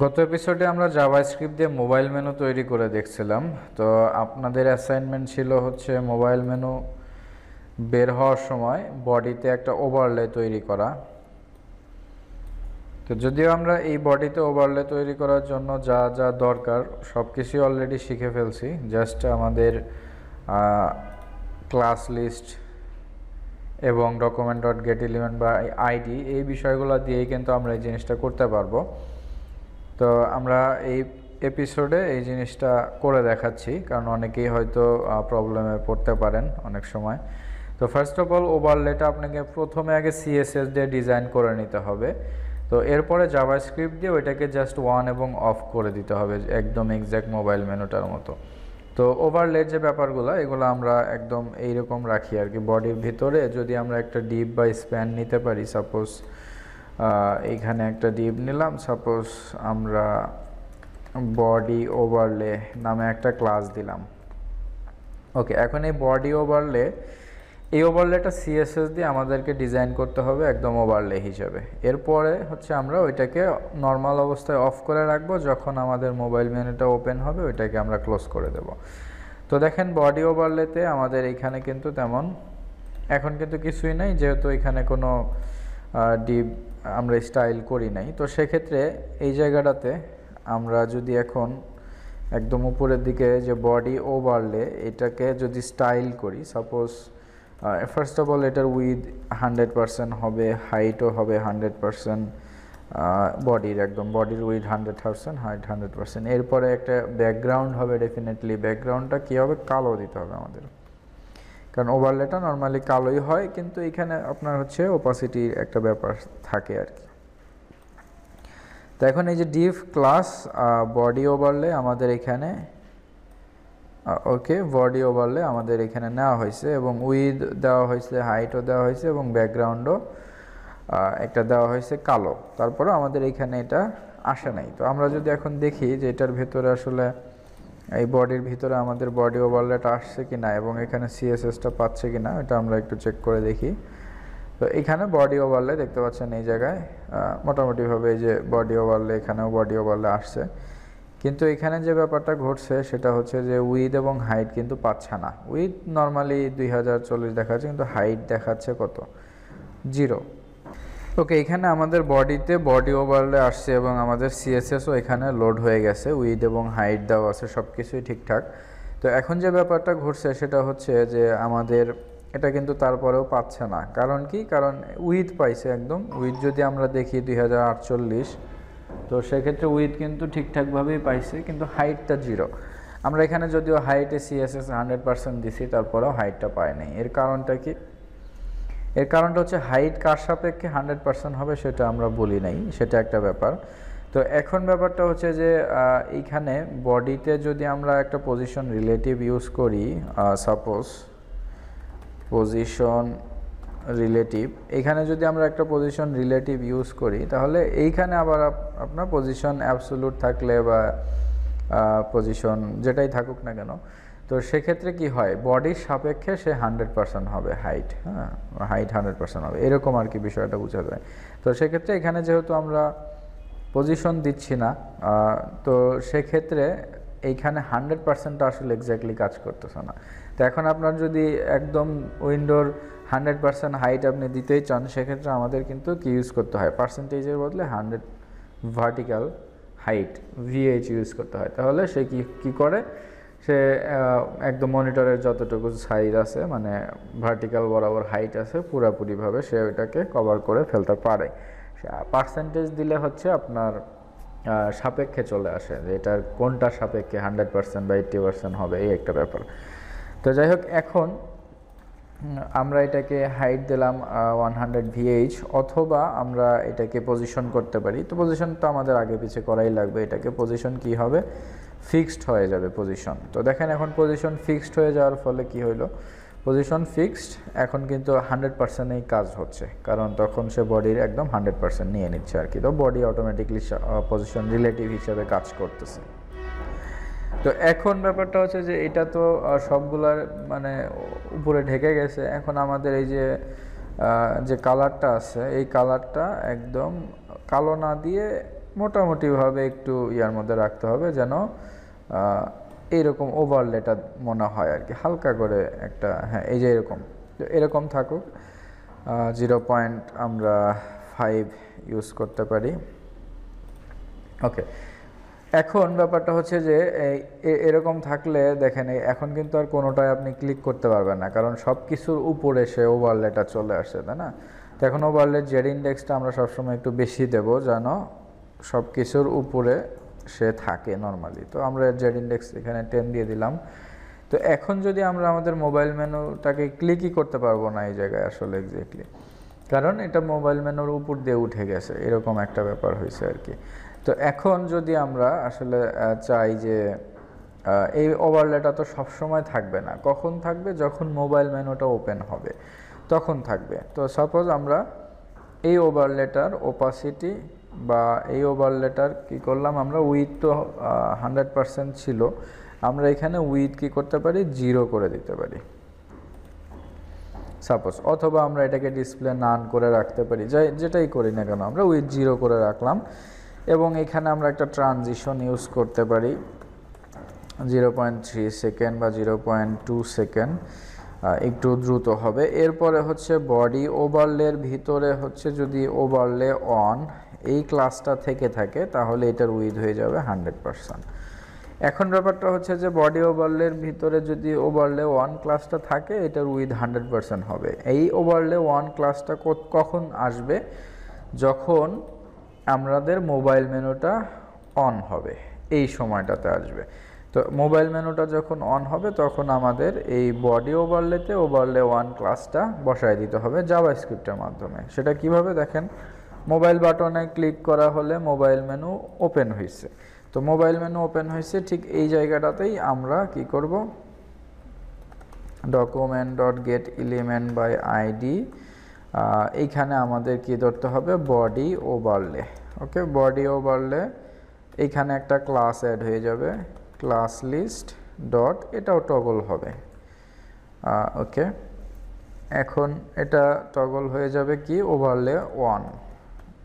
গত এপিসোডে আমরা জাভাস্ক্রিপ্ট দিয়ে মোবাইল মেনু তৈরি করে দেখছিলাম। তো আপনাদের অ্যাসাইনমেন্ট ছিল হচ্ছে মোবাইল মেনু বের হওয়ার সময় বডিতে একটা ওভারলে তৈরি করা। তো যদিও আমরা এই বডিতে ওভারলে তৈরি করার জন্য যা যা দরকার সব কিছুই অলরেডি শিখে ফেলছি। জাস্ট আমাদের ক্লাস লিস্ট এবং ডকুমেন্ট ডট গেট এলিমেন্ট বা আইডি এই বিষয়গুলো দিয়েই কিন্তু আমরা এই জিনিসটা করতে পারবো। তো আমরা এই এপিসোডে এই জিনিসটা করে দেখাচ্ছি, কারণ অনেকেই হয়তো প্রবলেমে পড়তে পারেন অনেক সময়। তো ফার্স্ট অফ অল ওভারলেটা আপনাকে প্রথমে আগে সিএসএস দিয়ে ডিজাইন করে নিতে হবে। তো এরপরে জাভাস্ক্রিপ্ট দিয়ে ওইটাকে জাস্ট অন এবং অফ করে দিতে হবে, একদম এক্স্যাক্ট মোবাইল মেনুটার মতো। তো ওভারলের যে ব্যাপারগুলো এগুলো আমরা একদম এইরকম রাখি আর কি। বডির ভিতরে যদি আমরা একটা ডিপ বা স্প্যান নিতে পারি, সাপোজ এইখানে একটা ডিপ নিলাম, সাপোজ আমরা বডি ওভারলে নামে একটা ক্লাস দিলাম। ওকে, এখন এই বডি ওভারলে, এই ওভারলেটা সিএসএস দিয়ে আমাদেরকে ডিজাইন করতে হবে একদম ওভারলে হিসেবে। এরপরে হচ্ছে আমরা ওইটাকে নর্মাল অবস্থায় অফ করে রাখবো, যখন আমাদের মোবাইল মেনুটা ওপেন হবে ওইটাকে আমরা ক্লোজ করে দেব। তো দেখেন বডি ওভারলেতে আমাদের এইখানে কিন্তু তেমন এখন কিন্তু কিছুই নাই, যেহেতু এখানে কোনো ডিপ আমরা স্টাইল করি নাই। তো সেক্ষেত্রে এই জায়গাটাতে আমরা যদি এখন একদম উপরের দিকে যে বডি ওভারলে এটাকে যদি স্টাইল করি, সাপোজ ফার্স্ট অফ অল এটার উইথ 100% হবে, হাইটও হবে 100%, বডির একদম বডির উইথ 100%, হাইট 100%। এরপরে একটা ব্যাকগ্রাউন্ড হবে, ডেফিনেটলি ব্যাকগ্রাউন্ডটা কী হবে, কালো দিতে হবে আমাদের, কারণ ওভারলেটা নর্মালি কালোই হয়, কিন্তু এখানে আপনার হচ্ছে ওপাসিটির একটা ব্যাপার থাকে আর কি। তো এখন এই যে ডিভ ক্লাস বডি ওভারলে আমাদের এখানে ওকে, বডি ওভারলে আমাদের এখানে নেওয়া হয়েছে এবং উইথ দেওয়া হয়েছে, হাইটও দেওয়া হয়েছে এবং ব্যাকগ্রাউন্ডও একটা দেওয়া হয়েছে কালো। তারপরে আমাদের এখানে এটা আসে নাই। তো আমরা যদি এখন দেখি যে এটার ভেতরে আসলে এই বডির ভিতরে আমাদের বডি ওভারলেটা আসছে কিনা এবং এখানে সিএসএসটা পাচ্ছে কিনা, এটা আমরা একটু চেক করে দেখি। তো এখানে বডি ওভারলে দেখতে পাচ্ছেন এই জায়গায় মোটামুটিভাবে এই যে বডি ওভারলে, এখানেও বডি ওভারলে আসছে, কিন্তু এখানে যে ব্যাপারটা ঘটছে সেটা হচ্ছে যে উইথ এবং হাইট কিন্তু পাচ্ছে না। উইথ নর্মালি 2040 দেখাচ্ছে, কিন্তু হাইট দেখাচ্ছে কত, 0। ওকে, এখানে আমাদের বডিতে বডি ওভারলে আসছে এবং আমাদের সিএসএসও এখানে লোড হয়ে গেছে, উইথ এবং হাইট দেওয়া আছে, সব কিছুই ঠিকঠাক। তো এখন যে ব্যাপারটা ঘটছে সেটা হচ্ছে যে আমাদের এটা কিন্তু তারপরেও পাচ্ছে না। কারণ কি, কারণ উইথ পাইছে একদম। উইথ যদি আমরা দেখি 2048, তো সেক্ষেত্রে উইথ কিন্তু ঠিকঠাকভাবেই পাইছে, কিন্তু হাইটটা 0। আমরা এখানে যদিও হাইটে সিএসএস 100% দিছি, তারপরেও হাইটটা পায় নাই। এর কারণটা কি, এর কারণটা হচ্ছে হাইট কার সাপেক্ষে 100% হবে সেটা আমরা বলি নাই, সেটা একটা ব্যাপার। তো এখন ব্যাপারটা হচ্ছে যে এইখানে বডিতে যদি আমরা একটা পজিশন রিলেটিভ ইউজ করি, সাপোজ পজিশন রিলেটিভ, এখানে যদি আমরা একটা পজিশন রিলেটিভ ইউজ করি, তাহলে এইখানে আবার আপনার পজিশন অ্যাবসোলুট থাকলে বা পজিশন যেটাই থাকুক না কেন, তো সেক্ষেত্রে কি হয়, বডির সাপেক্ষে সে 100% হবে হাইট, হ্যাঁ, হাইট 100% হবে, এরকম আর কি বিষয়টা বোঝা যায়। তো সেক্ষেত্রে এখানে যেহেতু আমরা পজিশন দিচ্ছি না, তো সেক্ষেত্রে এইখানে 100%টা আসলে এক্স্যাক্টলি কাজ করতেছে না। তো এখন আপনার যদি একদম উইন্ডোর 100% হাইট আপনি দিতেই চান, সেক্ষেত্রে আমাদের কিন্তু কি ইউজ করতে হয়, পার্সেন্টেজের বদলে 100 ভার্টিক্যাল হাইট ভিএইচ ইউজ করতে হয়। তাহলে সে কি করে, সে একদম মনিটরের যতটুকু সাইজ আছে, মানে ভার্টিক্যাল বরাবর হাইট আছে, পুরোপুরিভাবে সে ওইটাকে কভার করে ফেলতে পারে। পার্সেন্টেজ দিলে হচ্ছে আপনার সাপেক্ষে চলে আসে, যে এটার কোনটা সাপেক্ষে 100% বা 80% হবে, এই একটা ব্যাপার। তো যাই হোক, এখন আমরা এটাকে হাইট দিলাম 100 ভিএইচ, অথবা আমরা এটাকে পজিশন করতে পারি। তো পজিশন তো আমাদের আগে পিছে করাই লাগবে, এটাকে পজিশন কি হবে, ফিক্সড হয়ে যাবে পজিশন। তো দেখেন এখন পজিশন ফিক্সড হয়ে যাওয়ার ফলে কি হইলো, পজিশন ফিক্সড, এখন কিন্তু 100%এই কাজ হচ্ছে, কারণ তখন সে বডির একদম 100% নিয়ে নিচ্ছে আর কি। তো বডি অটোমেটিকলি পজিশন রিলেটিভ হিসেবে কাজ করতেছে। তো এখন ব্যাপারটা হচ্ছে যে এটা তো সবগুলার মানে উপরে ঢেকে গেছে। এখন আমাদের এই যে কালারটা আছে, এই কালারটা একদম কালো না দিয়ে মোটামুটিভাবে একটু ইয়ার মধ্যে রাখতে হবে, যেন এইরকম ওভারলেটা মনে হয় আর কি, হালকা করে একটা, হ্যাঁ এই যে এরকম, তো এরকম থাকুক। 0.5 ইউজ করতে পারি। ওকে, এখন ব্যাপারটা হচ্ছে যে এরকম থাকলে দেখেন এখন কিন্তু আর কোনোটায় আপনি ক্লিক করতে পারবেন না, কারণ সব কিছুর উপরে সে ওভারলেটা চলে আসে, তাই না? তো এখন ওভারলেট জেড ইন্ডেক্সটা আমরা সবসময় একটু বেশি দেব, যেন সব কিছুর উপরে সে থাকে নর্মালি। তো আমরা জেড ইন্ডেক্স এখানে 10 দিয়ে দিলাম। তো এখন যদি আমরা আমাদের মোবাইল মেনুটাকে ক্লিকই করতে পারবো না এই জায়গায় আসলে এক্স্যাক্টলি, কারণ এটা মোবাইল মেনুর উপর দিয়ে উঠে গেছে, এরকম একটা ব্যাপার হয়েছে আর কি। তো এখন যদি আমরা আসলে চাই যে এই ওভারলেটা তো সবসময় থাকবে না, কখন থাকবে? যখন মোবাইল মেনুটা ওপেন হবে তখন থাকবে। তো সাপোজ আমরা এই ওভারলেটার ওপাসিটি বা এই ওভারলেটার কি করলাম আমরা, উইথ তো 100% ছিল, আমরা এখানে উইথ কি করতে পারি, 0 করে দিতে পারি সাপোজ, অথবা আমরা এটাকে ডিসপ্লে নান করে রাখতে পারি, যেটাই করি না কেন আমরা উইথ 0 করে রাখলাম। এবং এখানে আমরা একটা ট্রানজিশন ইউজ করতে পারি 0.3 সেকেন্ড বা 0.2 সেকেন্ড, একটু দ্রুত হবে। এরপরে হচ্ছে বডি ওভারলের ভিতরে হচ্ছে যদি ওভারলে অন এই ক্লাসটা থেকে থাকে তাহলে এটার উইথ হয়ে যাবে 100%। এখন ব্যাপারটা হচ্ছে যে বডি ওভারলের ভিতরে যদি ওভারলে ওয়ান ক্লাসটা থাকে এটার উইথ 100% হবে। এই ওভারলে ওয়ান ক্লাসটা কখন আসবে? যখন আমাদের মোবাইল মেনুটা অন হবে, এই সময়টাতে আসবে। তো মোবাইল মেনুটা যখন অন হবে তখন আমাদের এই বডি ওভারলেতে ওভারলে ওয়ান ক্লাসটা বসায় দিতে হবে জাভাস্ক্রিপ্টের মাধ্যমে। সেটা কিভাবে দেখেন, মোবাইল বাটনে ক্লিক করা হলে মোবাইল মেনু ওপেন হয়েছে, তো মোবাইল মেনু ওপেন হয়েছে ঠিক এই জায়গাটাতেই আমরা কি করব, document.getElementById, এইখানে আমাদের কি ধরতে হবে, বডি ওভারলে। ওকে, বডি ওভারলে এইখানে একটা ক্লাস অ্যাড হয়ে যাবে, ক্লাস লিস্ট ডট, এটাও টগল হবে। ওকে, এখন এটা টগল হয়ে যাবে কি, ওভারলে 1।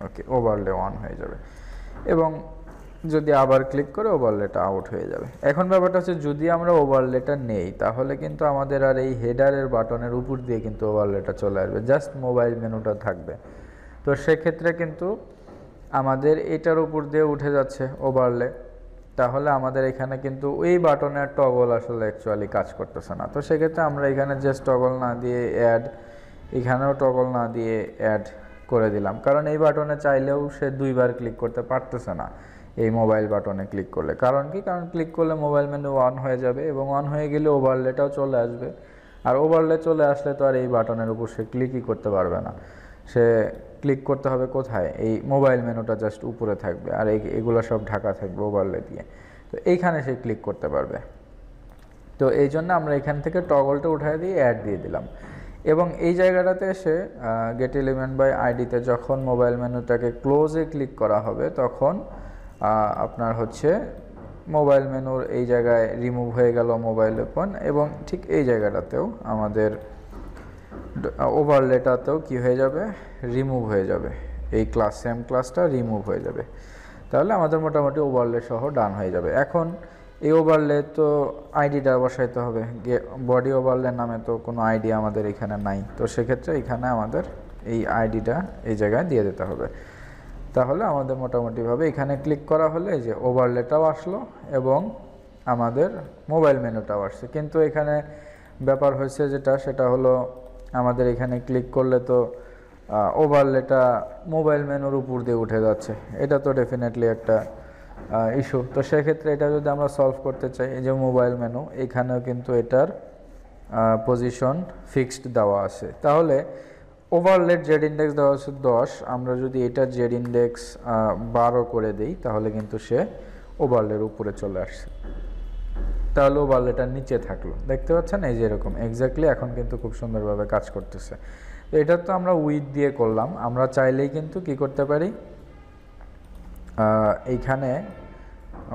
ওকে, ওভারলে 1 হয়ে যাবে, এবং যদি আবার ক্লিক করে ওভারলেটা আউট হয়ে যাবে। এখন ব্যাপারটা হচ্ছে যদি আমরা ওভারলেটা নেই তাহলে কিন্তু আমাদের আর এই হেডারের বাটনের উপর দিয়ে কিন্তু ওভারলেটা চলে আসবে, জাস্ট মোবাইল মেনুটা থাকবে। তো সেক্ষেত্রে কিন্তু আমাদের এটার উপর দিয়ে উঠে যাচ্ছে ওভারলে, তাহলে আমাদের এখানে কিন্তু ওই বাটনের টগল আসলে অ্যাকচুয়ালি কাজ করতেছে না। তো সেক্ষেত্রে আমরা এখানে জাস্ট টগল না দিয়ে অ্যাড, এখানেও টগল না দিয়ে অ্যাড করে দিলাম, কারণ এই বাটনে চাইলেও সে 2 বার ক্লিক করতে পারতেছে না এই মোবাইল বাটনে ক্লিক করলে। কারণ কি, কারণ ক্লিক করলে মোবাইল মেনু অন হয়ে যাবে এবং অন হয়ে গেলে ওভারলেটাও চলে আসবে, আর ওভারলে চলে আসলে তো আর এই বাটনের উপর সে ক্লিকই করতে পারবে না। সে ক্লিক করতে হবে কোথায়, এই মোবাইল মেনুটা জাস্ট উপরে থাকবে আর এগুলো সব ঢাকা থাকবে ওভারলে দিয়ে, তো এইখানে সে ক্লিক করতে পারবে। তো এই জন্য আমরা এখান থেকে টগলটা উঠায় দিয়ে অ্যাড দিয়ে দিলাম, এবং এই জায়গাটাতে এসে getElementById-তে যখন মোবাইল মেনুটাকে ক্লোজে ক্লিক করা হবে তখন আপনার হচ্ছে মোবাইল মেনুর এই জায়গায় রিমুভ হয়ে গেল মোবাইল ওপেন, এবং ঠিক এই জায়গাটাতেও আমাদের ওভারলেটাতেও কি হয়ে যাবে, রিমুভ হয়ে যাবে, এই সেম ক্লাসটা রিমুভ হয়ে যাবে। তাহলে আমাদের মোটামুটি ওভারলে সহ ডান হয়ে যাবে। এখন এই ওভারলে তো আইডিটা বসাইতে হবে, বডি ওভারলে নামে তো কোনো আইডি আমাদের এখানে নাই, তো সেক্ষেত্রে এখানে আমাদের এই আইডিটা এই জায়গায় দিয়ে দিতে হবে। তাহলে আমাদের মোটামুটিভাবে এখানে ক্লিক করা হলে এই যে ওভারলেটাও আসলো এবং আমাদের মোবাইল মেনুটাও আসছে। কিন্তু এখানে ব্যাপার হয়েছে যেটা, সেটা হলো আমাদের এখানে ক্লিক করলে তো ওভারলেটা মোবাইল মেনুর উপর দিয়ে উঠে যাচ্ছে, এটা তো ডেফিনেটলি একটা ইস্যু। তো সেক্ষেত্রে এটা যদি আমরা সলভ করতে চাই, এই যে মোবাইল মেনু এখানেও কিন্তু এটার পজিশন ফিক্সড দেওয়া আছে, তাহলে ওভারলেট জেড ইন্ডেক্স দেওয়া হচ্ছে 10, আমরা যদি এটা জেড ইন্ডেক্স 12 করে দিই তাহলে কিন্তু সে ওভারলের উপরে চলে আসছে, তাহলে ওভারলেটার নিচে থাকলো, দেখতে পাচ্ছেন এই যে এরকম এক্স্যাক্টলি এখন কিন্তু খুব সুন্দরভাবে কাজ করতেছে। তো এটা তো আমরা উইথ দিয়ে করলাম, আমরা চাইলেই কিন্তু কি করতে পারি, এইখানে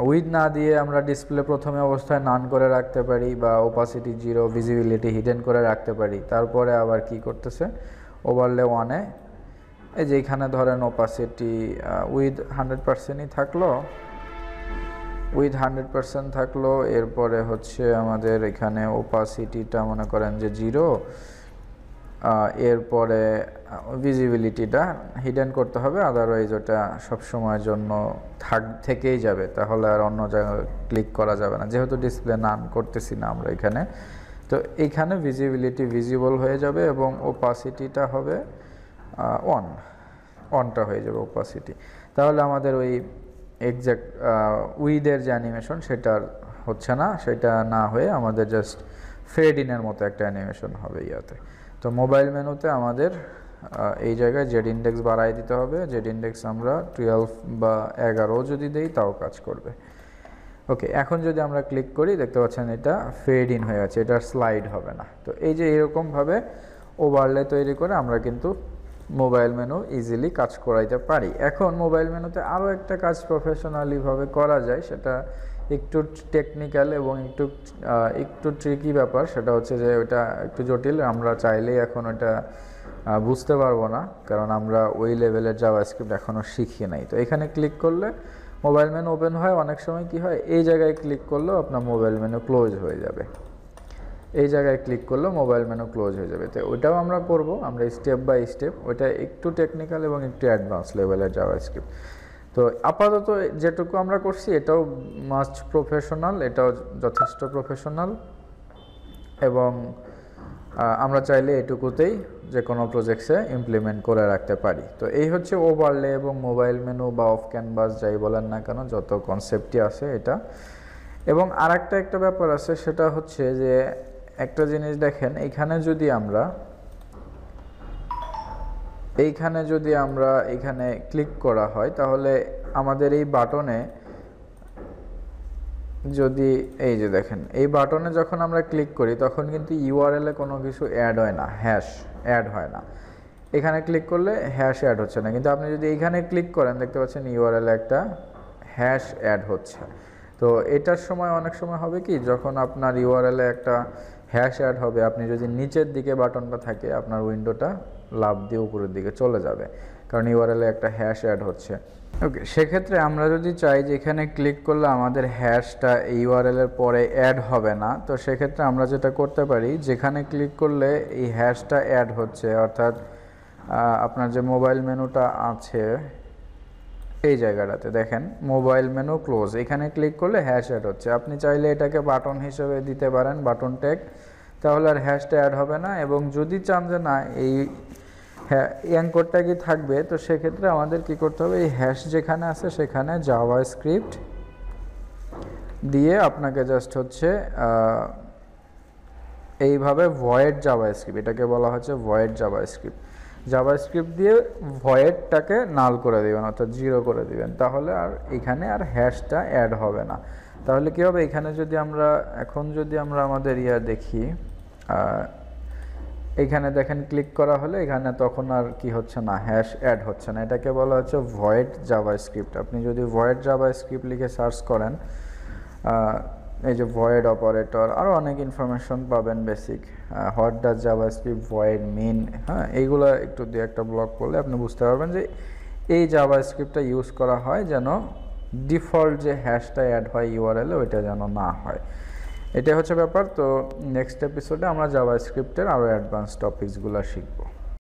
উইথ না দিয়ে আমরা ডিসপ্লে প্রথমে অবস্থায় নান করে রাখতে পারি বা ওপাসিটি 0, ভিজিবিলিটি হিডেন করে রাখতে পারি। তারপরে আবার কি করতেছে, ওভারলে 1-এ এই যে এখানে ধরেন ওপাসিটি উইথ 100%ই থাকলো, উইথ 100% থাকলো। এরপরে হচ্ছে আমাদের এখানে ওপাসিটিটা মনে করেন যে 0, এরপরে ভিজিবিলিটিটা হিডেন করতে হবে, আদারওয়াইজ ওটা সবসময়ের জন্য থেকেই যাবে, তাহলে আর অন্য জায়গায় ক্লিক করা যাবে না, যেহেতু ডিসপ্লে নান করতেছি না আমরা এখানে। তো এইখানে ভিজিবিলিটি ভিজিবল হয়ে যাবে এবং ওপাসিটিটা হবে অনটা হয়ে যাবে ওপাসিটি। তাহলে আমাদের ওই এক্স্যাক্ট উইথের যে অ্যানিমেশন সেটা হচ্ছে না, সেটা না হয়ে আমাদের জাস্ট ফেড ইনের মতো একটা অ্যানিমেশন হবে ইয়াতে। তো মোবাইল মেনুতে আমাদের এই জায়গায় জেড ইন্ডেক্স বাড়াই দিতে হবে। জেড ইন্ডেক্স আমরা 12 বা 11 যদি দেই তাও কাজ করবে। ওকে, এখন যদি আমরা ক্লিক করি দেখতে পাচ্ছেন এটা ফেড ইন হয়ে গেছে, এটা স্লাইড হবে না। তো এই যে এরকমভাবে ওভারলে তৈরি করে আমরা কিন্তু মোবাইল মেনু ইজিলি কাজ করাইতে পারি। এখন মোবাইল মেনুতে আরও একটা কাজ প্রফেশনালিভাবে করা যায়, সেটা একটু টেকনিক্যাল এবং একটু ট্রিকি ব্যাপার। সেটা হচ্ছে যে ওটা একটু জটিল, আমরা চাইলেই এখন ওটা বুঝতে পারবো না, কারণ আমরা ওই লেভেলের জাভাস্ক্রিপ্ট এখনও শিখি নাই। তো এখানে ক্লিক করলে মোবাইল মেনু ওপেন হয়, অনেক সময় কি হয় এই জায়গায় ক্লিক করলেও আপনার মোবাইল মেনু ক্লোজ হয়ে যাবে, এই জায়গায় ক্লিক করলেও মোবাইল মেনু ক্লোজ হয়ে যাবে। তো ওইটাও আমরা করব, আমরা স্টেপ বাই স্টেপ, ওইটা একটু টেকনিক্যাল এবং একটু অ্যাডভান্স লেভেলের জাভাস্ক্রিপ্ট। তো আপাতত যেটুকু আমরা করছি এটাও মাস্ট প্রফেশনাল, এটাও যথেষ্ট প্রফেশনাল, এবং আমরা চাইলে এটুকুতেই যে কোনো প্রজেক্টসে ইমপ্লিমেন্ট করে রাখতে পারি। তো এই হচ্ছে ওভারলে এবং মোবাইল মেনু বা অফ ক্যানভাস যাই বলেন না কেন, যত কনসেপ্টই আছে এটা। এবং একটা ব্যাপার আছে, সেটা হচ্ছে যে একটা জিনিস দেখেন, এইখানে যদি আমরা এখানে ক্লিক করা হয়, তাহলে আমাদের এই বাটনে যদি এই যে দেখেন এই বাটনে যখন আমরা ক্লিক করি তখন কিন্তু ইউআরএলে কোনো কিছু অ্যাড হয় না, হ্যাশ অ্যাড হয় না। এখানে ক্লিক করলে হ্যাশ অ্যাড হচ্ছে না, কিন্তু আপনি যদি এইখানে ক্লিক করেন দেখতে পাচ্ছেন ইউআরএলে একটা হ্যাশ অ্যাড হচ্ছে। তো এটার সময় অনেক সময় হবে কি, যখন আপনার ইউআরএলে একটা হ্যাশ অ্যাড হবে, আপনি যদি নিচের দিকে বাটনটা থাকে আপনার উইন্ডোটা লাফ দিয়ে উপরের দিকে চলে যাবে, কারণ ইউআরএলে একটা হ্যাশ অ্যাড হচ্ছে। ওকে, সেক্ষেত্রে আমরা যদি চাই যে এখানে ক্লিক করলে আমাদের হ্যাশটা ইউআরএলের পরে অ্যাড হবে না, তো সেক্ষেত্রে আমরা যেটা করতে পারি, যেখানে ক্লিক করলে এই হ্যাশটা অ্যাড হচ্ছে, অর্থাৎ আপনার যে মোবাইল মেনুটা আছে এই জায়গাটাতে দেখেন মোবাইল মেনু ক্লোজ, এখানে ক্লিক করলে হ্যাশ অ্যাড হচ্ছে। আপনি চাইলে এটাকে বাটন হিসেবে দিতে পারেন, বাটন ট্যাগ, তাহলে আর হ্যাশটা অ্যাড হবে না। এবং যদি চান যে না এই অ্যাঙ্করটা কি থাকবে, তো সেক্ষেত্রে আমাদের কি করতে হবে, এই হ্যাশ যেখানে আছে সেখানে জাভাস্ক্রিপ্ট দিয়ে আপনাকে জাস্ট হচ্ছে এইভাবে ভয়েড জাভাস্ক্রিপ্ট, এটাকে বলা হচ্ছে ভয়েড জাভাস্ক্রিপ্ট দিয়ে ভয়েডটাকে নাল করে দেবেন, অর্থাৎ 0 করে দিবেন, তাহলে আর এখানে আর হ্যাশটা অ্যাড হবে না। তাহলে কি হবে, এখানে যদি আমরা এখন আমাদের দেখি, এখানে দেখেন ক্লিক করা হলে এখানে তখন আর কি হচ্ছে না, হ্যাশ অ্যাড হচ্ছে না, এটাকে বলা হচ্ছে ভয়েড জাভাস্ক্রিপ্ট। আপনি যদি ভয়েড জাভাস্ক্রিপ্ট লিখে সার্চ করেন, এই যে ভয়েড অপারেটর, আরও অনেক ইনফরমেশন পাবেন, basic what does JavaScript void mean, হ্যাঁ এইগুলো একটু দিয়ে একটা ব্লগ করলে আপনি বুঝতে পারবেন যে এই জাভাস্ক্রিপ্টটা ইউজ করা হয় যেন ডিফল্ট যে হ্যাশটা অ্যাড হয় ইউআরএলে ওইটা যেন না হয়। এটাই হচ্ছে ব্যাপার। তো নেক্সট এপিসোডে আমরা জাভাস্ক্রিপ্টের আরও অ্যাডভান্স টপিকসগুলো শিখব।